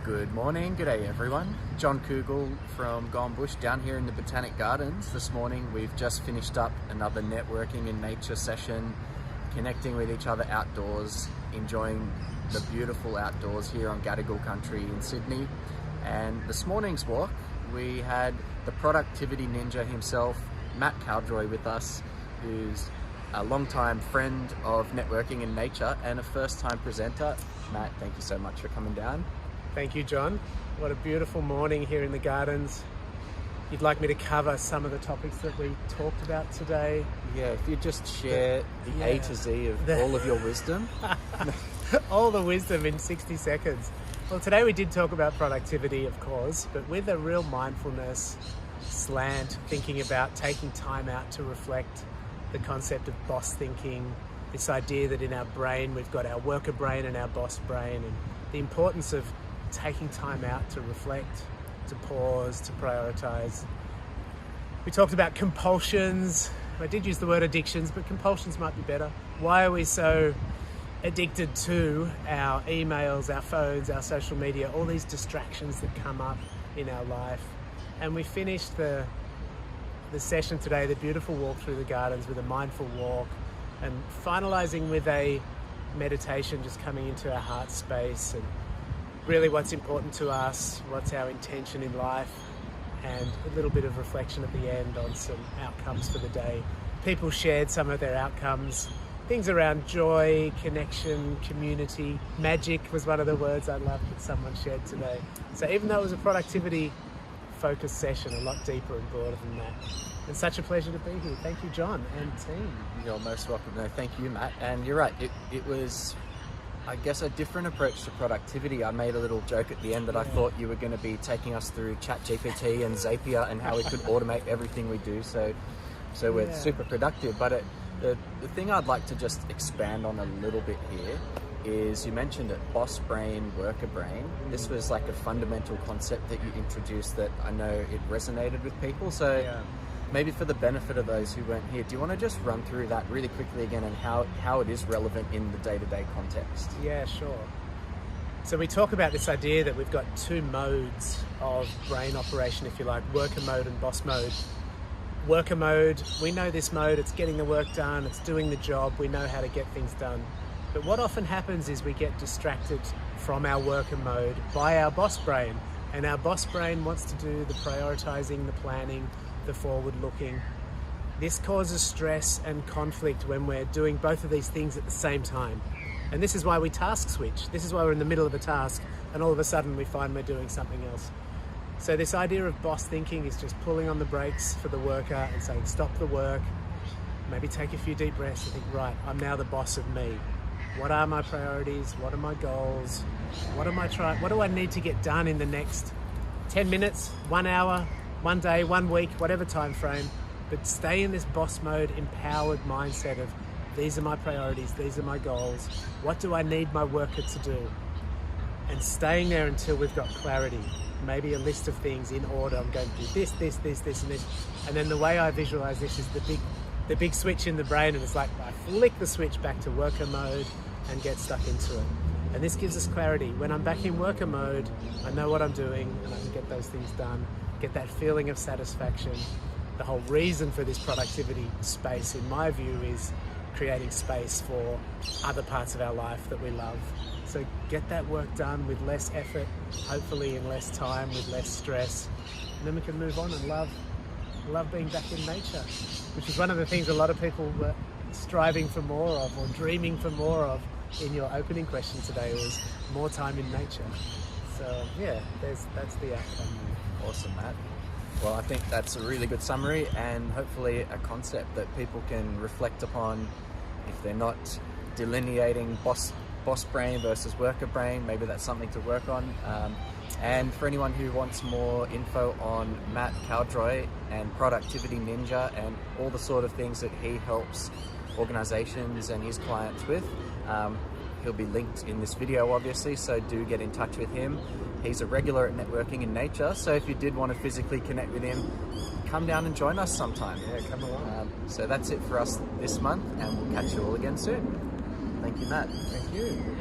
Good morning, good day everyone. John Kugel from Gone Bush down here in the Botanic Gardens. This morning we've just finished up another networking in nature session, connecting with each other outdoors, enjoying the beautiful outdoors here on Gadigal country in Sydney. And this morning's walk, we had the productivity ninja himself, Matt Cowdroy, with us, who's a long-time friend of networking in nature and a first-time presenter. Matt, thank you so much for coming down. Thank you, John. What a beautiful morning here in the gardens. You'd like me to cover some of the topics that we talked about today? Yeah, if you just share the A to Z of all of your wisdom. All the wisdom in 60 seconds. Well, today we did talk about productivity, of course, but with a real mindfulness slant, thinking about taking time out to reflect, the concept of boss thinking, this idea that in our brain we've got our worker brain and our boss brain, and the importance of taking time out to reflect, to pause, to prioritize. We talked about compulsions. I did use the word addictions, but compulsions might be better. Why are we so addicted to our emails, our phones, our social media, all these distractions that come up in our life? And we finished the session today, the beautiful walk through the gardens, with a mindful walk, and finalizing with a meditation, just coming into our heart space and really what's important to us, what's our intention in life, and a little bit of reflection at the end on some outcomes for the day. People shared some of their outcomes, things around joy, connection, community. Magic was one of the words I loved that someone shared today. So even though it was a productivity focused session, a lot deeper and broader than that. And such a pleasure to be here. Thank you, John and team. You're most welcome. No, thank you, Matt. And you're right, it was, I guess, a different approach to productivity. I made a little joke at the end that I thought you were going to be taking us through ChatGPT and Zapier and how we could automate everything we do, so we're super productive. But the thing I'd like to just expand on a little bit here is, you mentioned it, boss brain, worker brain. This was like a fundamental concept that you introduced that I know it resonated with people. So maybe for the benefit of those who weren't here, do you want to just run through that really quickly again and how it is relevant in the day-to-day context? Yeah, sure. So we talk about this idea that we've got two modes of brain operation, if you like, worker mode and boss mode. Worker mode, we know this mode, it's getting the work done, it's doing the job, we know how to get things done. But what often happens is we get distracted from our worker mode by our boss brain. And our boss brain wants to do the prioritizing, the planning, the forward looking. This causes stress and conflict when we're doing both of these things at the same time. And this is why we task switch. This is why we're in the middle of a task and all of a sudden we find we're doing something else. So this idea of boss thinking is just pulling on the brakes for the worker and saying, stop the work, maybe take a few deep breaths and think, right, I'm now the boss of me. What are my priorities? What are my goals? What do I need to get done in the next 10 minutes, 1 hour, 1 day, 1 week, whatever time frame? But stay in this boss mode, empowered mindset of, these are my priorities, these are my goals. What do I need my worker to do? And staying there until we've got clarity. Maybe a list of things in order. I'm going to do this, this, this, this, and this. And then the way I visualize this is the big switch in the brain, and it's like I flick the switch back to worker mode and get stuck into it. And this gives us clarity. When I'm back in worker mode, I know what I'm doing and I can get those things done, get that feeling of satisfaction. The whole reason for this productivity space, in my view, is creating space for other parts of our life that we love. So get that work done with less effort, hopefully in less time, with less stress. And then we can move on and love being back in nature, which is one of the things a lot of people were striving for more of, or dreaming for more of, in your opening question today, was more time in nature. So yeah, that's the outcome. Awesome, Matt. Well, I think that's a really good summary, and hopefully a concept that people can reflect upon if they're not delineating boss brain versus worker brain. Maybe that's something to work on. And for anyone who wants more info on Matt Cowdroy and Productivity Ninja and all the sort of things that he helps organizations and his clients with, he'll be linked in this video, obviously, so do get in touch with him. He's a regular at Networking in Nature, so if you did want to physically connect with him, come down and join us sometime. Yeah, come along. So that's it for us this month, and we'll catch you all again soon. Thank you, Matt. Thank you.